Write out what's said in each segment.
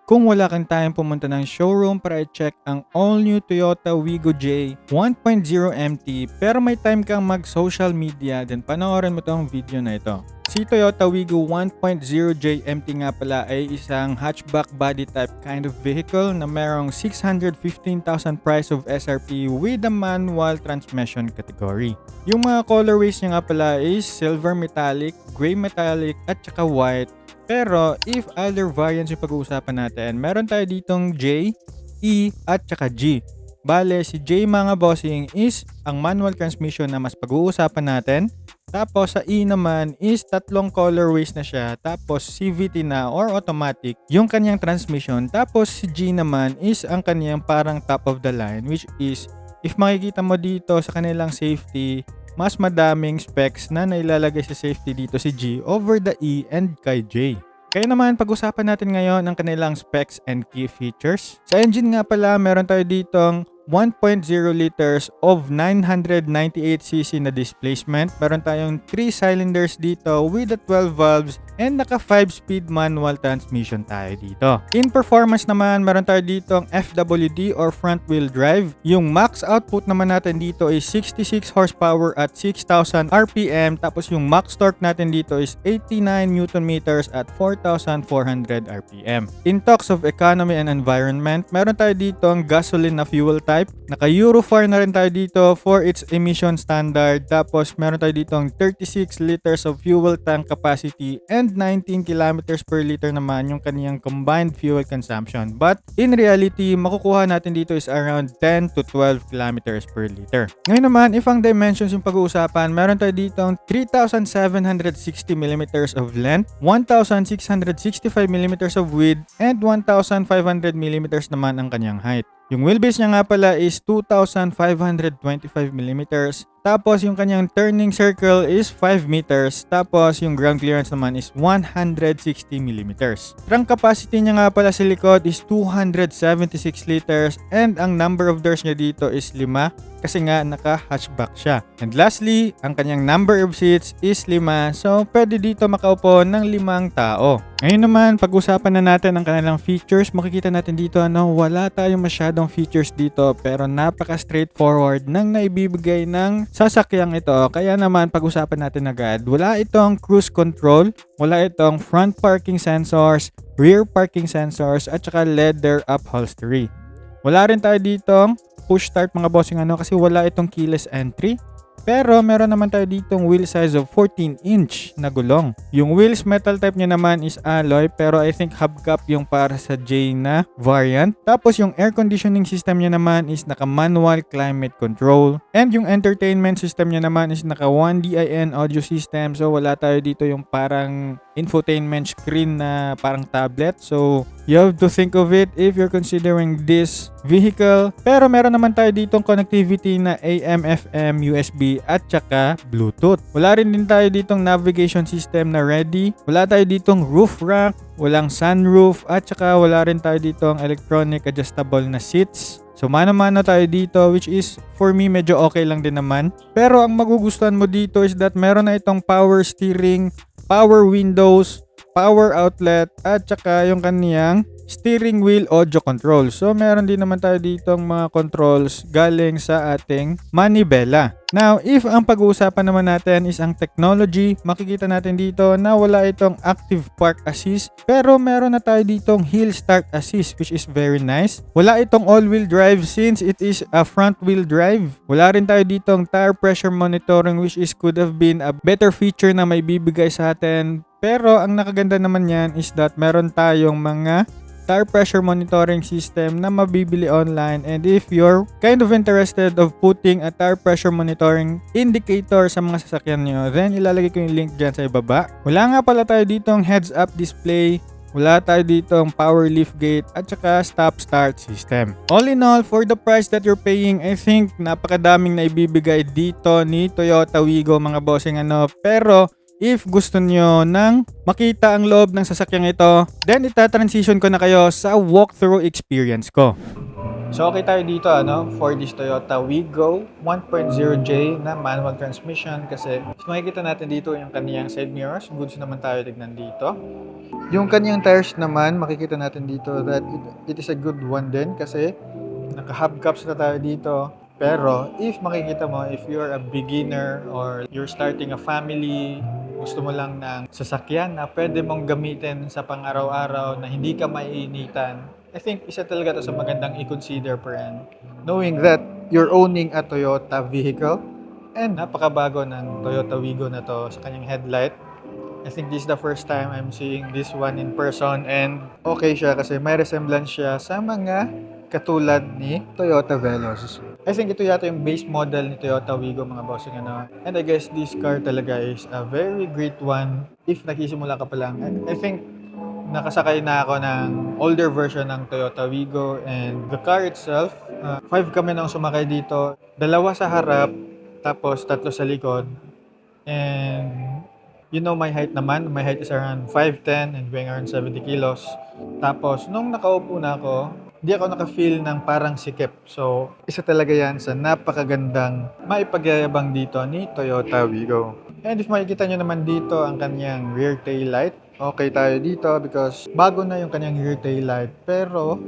Kung wala kang tayong pumunta ng showroom para i-check ang all-new Toyota Wigo J 1.0 MT pero may time kang mag-social media, then panoorin mo tong video na ito. Si Toyota Wigo 1.0 J MT nga pala ay isang hatchback body type kind of vehicle na merong 615,000 price of SRP with a manual transmission category. Yung mga colorways niya nga pala is silver metallic, gray metallic at saka white. Pero if other variants yung pag-uusapan natin, meron tayo ditong J, E at saka G. Bale, si J mga bossing is ang manual transmission na mas pag-uusapan natin. Tapos sa E naman is tatlong colorways na siya. Tapos CVT na or automatic yung kanyang transmission. Tapos si G naman is ang kanyang parang top of the line, which is if makikita mo dito sa kanilang safety, mas madaming specs na nailalagay sa safety dito si G over the E and kay J. Kaya naman pag-usapan natin ngayon ang kanilang specs and key features. Sa engine nga pala, meron tayo ditong 1.0 liters of 998cc na displacement. Meron tayong 3 cylinders dito with the 12 valves and naka 5-speed manual transmission tayo dito. In performance naman, meron tayo ditong FWD or front wheel drive. Yung max output naman natin dito is 66 horsepower at 6,000 RPM. Tapos yung max torque natin dito is 89 Newton meters at 4,400 RPM. In talks of economy and environment, meron tayo ditong gasoline na fuel type. Naka Euro 4 na rin tayo dito for its emission standard. Tapos meron tayo ditong 36 liters of fuel tank capacity and 19 kilometers per liter naman yung kaniyang combined fuel consumption. But in reality, makukuha natin dito is around 10 to 12 kilometers per liter. Ngayon naman, if ang dimensions yung pag-uusapan, meron tayo ditong 3,760 millimeters of length, 1,665 millimeters of width, and 1,500 millimeters naman ang kanyang height. Yung wheelbase niya nga pala is 2,525 mm. Tapos yung kanyang turning circle is 5 meters. Tapos yung ground clearance naman is 160 mm. Trunk capacity niya nga pala sa likod is 276 liters. And ang number of doors niya dito is 5. Kasi nga naka-hatchback siya. And lastly, ang kanyang number of seats is 5. So pwede dito makaupo ng 5 tao. Ngayon naman, pag-usapan na natin ang kanilang features. Makikita natin dito wala tayong masyadong features dito pero napaka-straightforward nang naibibigay ng sasakyang ito. Kaya naman, pag-usapan natin agad. Wala itong cruise control, wala itong front parking sensors, rear parking sensors, at saka leather upholstery. Wala rin tayo ditong push start mga bossing kasi wala itong keyless entry. Pero meron naman tayo ditong wheel size of 14-inch na gulong. Yung wheels metal type niya naman is alloy pero I think hubcap yung para sa J na variant. Tapos yung air conditioning system niya naman is naka manual climate control. And yung entertainment system niya naman is naka 1DIN audio system. So wala tayo dito yung parang infotainment screen na parang tablet. So you have to think of it if you're considering this vehicle. Pero meron naman tayo ditong connectivity na AM, FM, USB at saka Bluetooth. Wala rin din tayo ditong navigation system na ready. Wala tayo ditong roof rack, walang sunroof at saka wala rin tayo ditong electronic adjustable na seats. So mano-mano tayo dito which is for me medyo okay lang din naman. Pero ang magugustuhan mo dito is that meron na itong power steering, power windows, power outlet at saka yung kaniyang steering wheel audio control. So meron din naman tayo ditong mga controls galing sa ating manibela. Now, if ang pag-uusapan naman natin is ang technology, makikita natin dito na wala itong active park assist pero meron na tayo ditong hill start assist which is very nice. Wala itong all-wheel drive since it is a front-wheel drive. Wala rin tayo ditong tire pressure monitoring which is could have been a better feature na may bibigay sa atin. Pero ang nakaganda naman yan is that meron tayong mga tire pressure monitoring system na mabibili online, and if you're kind of interested of putting a tire pressure monitoring indicator sa mga sasakyan nyo, then ilalagay ko yung link dyan sa ibaba. Wala nga pala tayo ditong heads up display, wala tayo ditong power liftgate at saka stop start system. All in all, for the price that you're paying, I think napakadaming na ibibigay dito ni Toyota Wigo mga bossing pero if gusto nyo nang makita ang loob ng sasakyang ito, then itatransition ko na kayo sa walkthrough experience ko. So okay tayo dito for this Toyota Wigo 1.0J na manual transmission kasi makikita natin dito yung kaniyang side mirrors. Goods naman tayo tignan dito. Yung kaniyang tires naman, makikita natin dito that it is a good one din kasi naka-hubcaps na tayo dito. Pero if makikita mo, if you're a beginner or you're starting a family, gusto mo lang ng sasakyan na pwede mong gamitin sa pang-araw-araw na hindi ka maiinitan, I think isa talaga to sa magandang i-consider friend. Knowing that you're owning a Toyota vehicle and napakabago ng Toyota Wigo na to sa kanyang headlight. I think this is the first time I'm seeing this one in person and okay siya kasi may resemblance siya sa mga katulad ni Toyota Veloz. I think ito yata yung base model ni Toyota Wigo mga bossing And I guess this car talaga is a very great one if nagsisimula ka pa lang. And I think nakasakay na ako ng older version ng Toyota Wigo and the car itself, 5 kami nang sumakay dito. 2 sa harap, tapos 3 sa likod. And my height naman. My height is around 5'10" and weighing around 70 kilos. Tapos, nung nakaupo na ako, hindi ako naka-feel ng parang sikip. So, isa talaga yan sa napakagandang maipagyayabang dito ni Toyota Wigo. And if makikita nyo naman dito ang kanyang rear tail light, okay tayo dito because bago na yung kanyang rear tail light. Pero,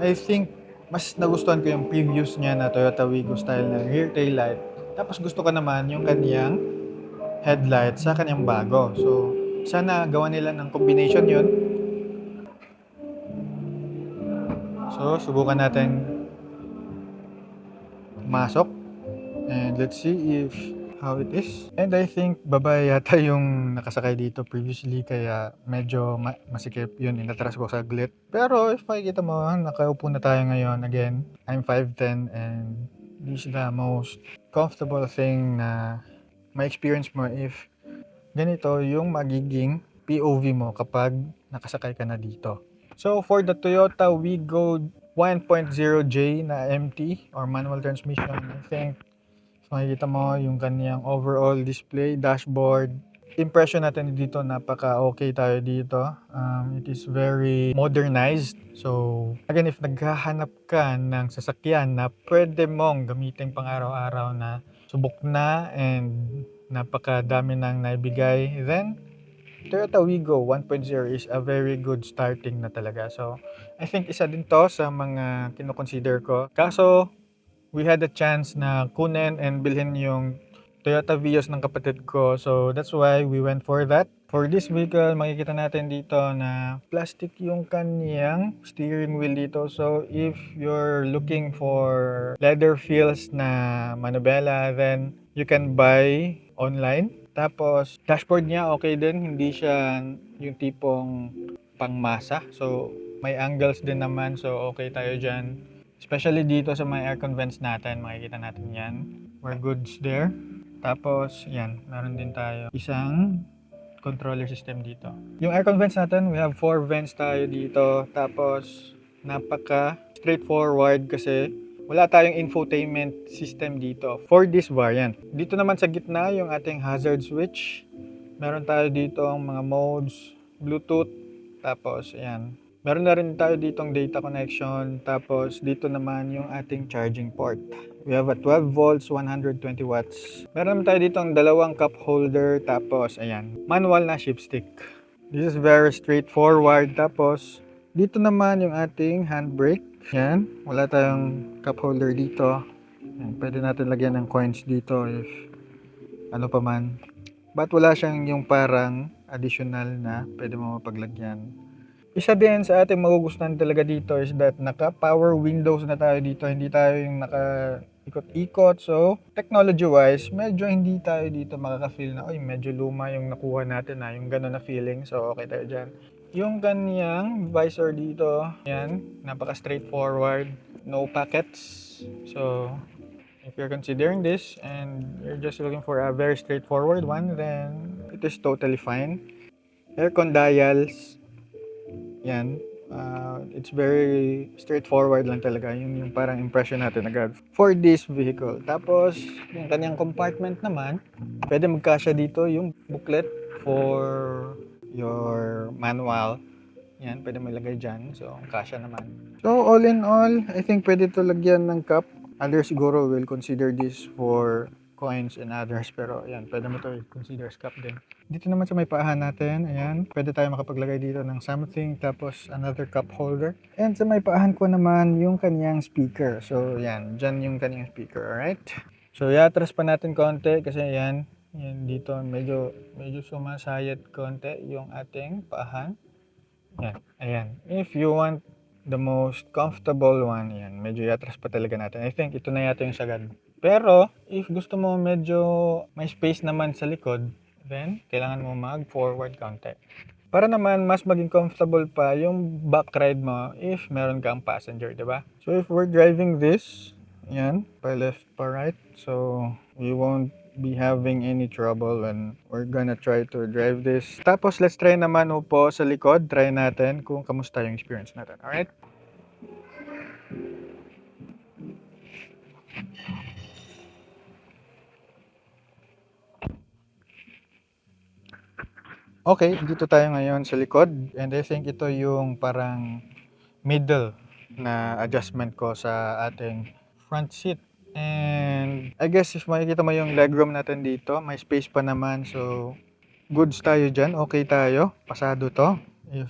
I think mas nagustuhan ko yung previous niya na Toyota Wigo style na rear tail light. Tapos gusto ko naman yung kanyang headlight sa kanyang bago. So, sana gawa nila ng combination yun. So, subukan natin pumasok. And let's see if how it is. And I think babae yata yung nakasakay dito previously kaya medyo masikip yun. Inatras ko saglit. Pero if makikita mo, nakaupo na tayo ngayon. Again, I'm 5'10" and this is the most comfortable thing na ma-experience mo if ganito yung magiging POV mo kapag nakasakay ka na dito. So for the Toyota Wigo 1.0J na MT or manual transmission, I think makikita mo yung kaniyang overall display, dashboard. Impression natin dito, napaka-okay tayo dito. It is very modernized. So, again, if naghahanap ka ng sasakyan na pwede mong gamitin pang araw-araw na subok na and napakadami nang naibigay, then Toyota Wigo 1.0 is a very good starting na talaga. So, I think isa din to sa mga kino-consider ko. Kaso, we had a chance na kunin and bilhin yung Toyota Vios ng kapatid ko. So, that's why we went for that. For this vehicle, makikita natin dito na plastic yung kaniyang steering wheel dito. So, if you're looking for leather feels na manubela, then you can buy online. Tapos, dashboard niya okay din. Hindi siya yung tipong pangmasa. So, may angles din naman. So, okay tayo dyan. Especially dito sa mga aircon vents natin, makikita natin yan. We're goods there. Tapos, yan, meron din tayo isang controller system dito. Yung aircon vents natin, we have 4 vents tayo dito. Tapos, napaka straightforward kasi wala tayong infotainment system dito for this variant. Dito naman sa gitna, yung ating hazard switch. Meron tayo dito ang mga modes, Bluetooth, tapos, ayan. Meron na rin tayo ditong data connection, tapos dito naman yung ating charging port. We have a 12 volts, 120 watts. Meron naman tayo ditong dalawang cup holder, tapos ayan, manual na shift stick. This is very straightforward. Tapos dito naman yung ating handbrake. Yan, wala tayong cup holder dito. Yan, pwede natin lagyan ng coins dito if ano pa man. But wala siyang yung parang additional na pwede mo mapaglagyan. Isa din sa ating magugustuhan talaga dito is that naka-power windows na tayo dito. Hindi tayo yung naka-ikot-ikot. So, technology-wise, medyo hindi tayo dito makaka-feel na, oy, medyo luma yung nakuha natin na, yung gano'n na feeling. So, okay tayo dyan. Yung kanyang visor dito, yan, napaka-straightforward. No pockets. So, if you're considering this and you're just looking for a very straightforward one, then it is totally fine. Aircon dials. Yan, it's very straightforward lang talaga. Yun yung parang impression natin agad for this vehicle. Tapos, yung kanyang compartment naman, pwede magkasya dito yung booklet for your manual. Yan, pwede mo ilagay dyan. So, kasya naman. So, all in all, I think pwede to lagyan ng cup. Others siguro will consider this for coins and others. Pero, ayan, pwede mo to consider as cup din. Dito naman sa may paahan natin, ayan, pwede tayo makapaglagay dito ng something, tapos another cup holder. And sa may paahan ko naman, yung kanyang speaker. So, ayan, dyan yung kanyang speaker, alright? So, iatras pa natin konti kasi ayan, yan dito, medyo sumasayad konti yung ating paahan. Yan, ayan. If you want the most comfortable one, yan, medyo iatras pa talaga natin. I think ito na yata yung sagad. Pero, if gusto mo medyo may space naman sa likod, then, kailangan mo mag-forward konti. Para naman mas maging comfortable pa yung back ride mo if meron kang passenger, di ba? So, if we're driving this, yan, pa left, pa right, so, we won't be having any trouble when we're gonna try to drive this. Tapos, let's try naman upo sa likod. Try natin kung kamusta yung experience natin. Alright? Okay, dito tayo ngayon sa likod. And I think ito yung parang middle na adjustment ko sa ating front seat. And I guess if makikita mo yung legroom natin dito, may space pa naman. So, goods tayo dyan. Okay tayo. Pasado to. If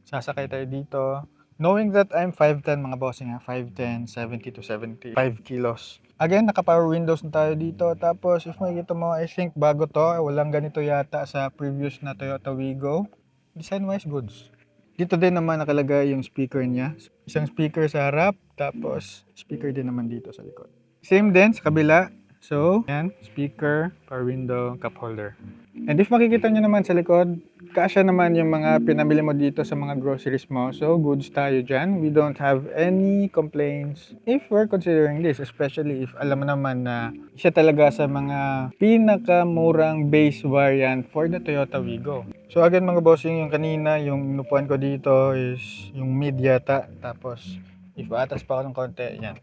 sasakay tayo dito. Knowing that I'm 5'10", mga bossing, 5'10", 70 to 75 kilos. Again, naka-power windows na tayo dito. Tapos, if makikita mo, I think bago to. Walang ganito yata sa previous na Toyota Wigo. Design-wise, goods. Dito din naman nakalagay yung speaker niya. Isang speaker sa harap, tapos speaker din naman dito sa likod. Same din sa kabila. So, yan, speaker, power window, cup holder. And if makikita nyo naman sa likod, kasya naman yung mga pinamili mo dito sa mga groceries mo. So, goods tayo dyan. We don't have any complaints if we're considering this. Especially if alam mo naman na isa talaga sa mga pinakamurang base variant for the Toyota Wigo. So, again mga bossing, yung kanina, yung inupuan ko dito is yung mid yata. Tapos, if atas pa ako ng konti, yan.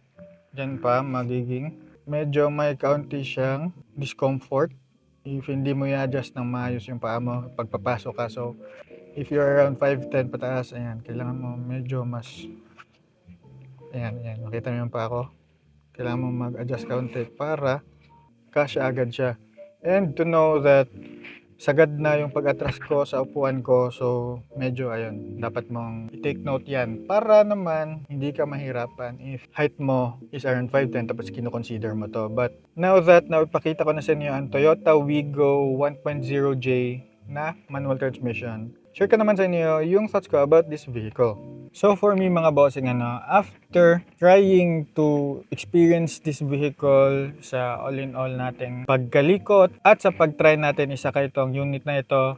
Diyan pa, magiging medyo may kaunti siyang discomfort if hindi mo i-adjust ng maayos yung paa mo pagpapasok ka. So, if you're around 5'10" pataas, ayan, kailangan mo medyo mas, ayan, makita mo yung paa ko. Kailangan mo mag-adjust kaunti para kasya agad siya. And to know that sagad na yung pag-atras ko sa upuan ko, so medyo ayun, dapat mong i-take note yan para naman hindi ka mahirapan if height mo is around 5'10" tapos kino-consider mo to. But now that napakita ko na sa inyo ang Toyota Wigo 1.0J na manual transmission, share ko naman sa inyo yung thoughts ko about this vehicle. So for me mga bossing, after trying to experience this vehicle sa all-in-all nating pagkalikot at sa pag-try natin isakay itong unit na ito,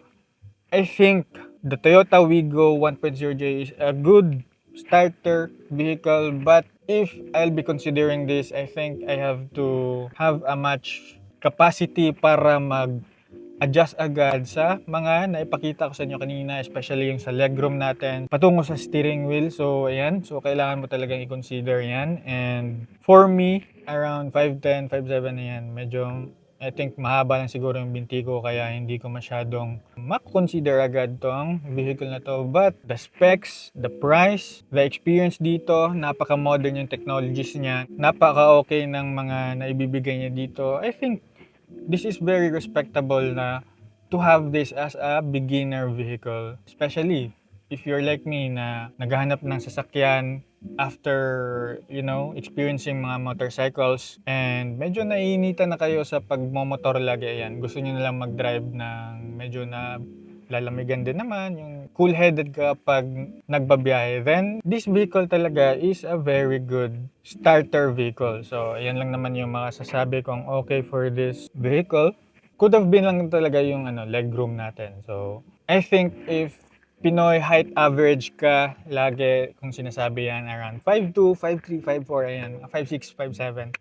I think the Toyota Wigo 1.0J is a good starter vehicle. But if I'll be considering this, I think I have to have a much capacity para adjust agad sa mga naipakita ko sa inyo kanina, especially yung sa legroom natin patungo sa steering wheel. So ayan, so kailangan mo talagang i-consider yan. And for me, around 5'10", 5'7", ayan, medyo I think mahaba lang siguro yung binti ko, kaya hindi ko masyadong makonsider agad tong vehicle na to. But the specs, the price, the experience dito, napaka-modern yung technologies niya, napaka-okay ng mga naibibigay niya dito. I think this is very respectable na to have this as a beginner vehicle. Especially if you're like me na naghahanap ng sasakyan after, experiencing mga motorcycles and medyo naiinitan na kayo sa pagmomotor lagi. Ayan, gusto niyo na lang mag-drive ng medyo na lalamigan din naman, yung cool-headed ka pag nagbabiyahe, then this vehicle talaga is a very good starter vehicle. So, ayan lang naman yung masasabi kong okay for this vehicle. Could have been lang talaga yung legroom natin. So, I think if Pinoy height average ka, lagi kung sinasabi yan, around 5'2", 5'3", 5'4", ayan, 5'6", 5'7",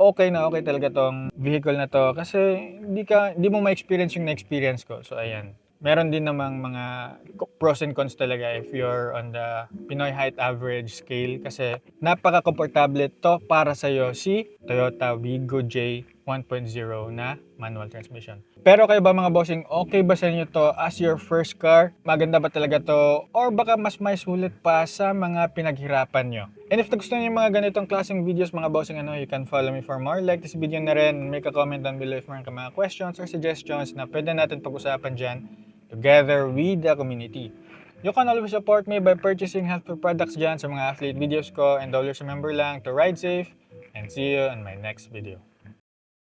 okay na okay talaga tong vehicle na to kasi hindi mo ma-experience yung na-experience ko. So, ayan. Meron din namang mga pros and cons talaga if you're on the Pinoy height average scale kasi napaka-komportable to para sa'yo si Toyota Wigo J 1.0 na manual transmission. Pero kayo ba mga bossing, okay ba sa inyo to as your first car? Maganda ba talaga to? Or baka mas may sulit pa sa mga pinaghirapan nyo? And if nagustuhan nyo yung mga ganitong klaseng videos mga bossing, you can follow me for more. Like this video na rin, make a comment down below if meron ka mga questions or suggestions na pwede natin pag-usapan dyan together with the community. You can always support me by purchasing helpful products dyan sa mga affiliate videos ko, and always remember lang to ride safe and see you in my next video.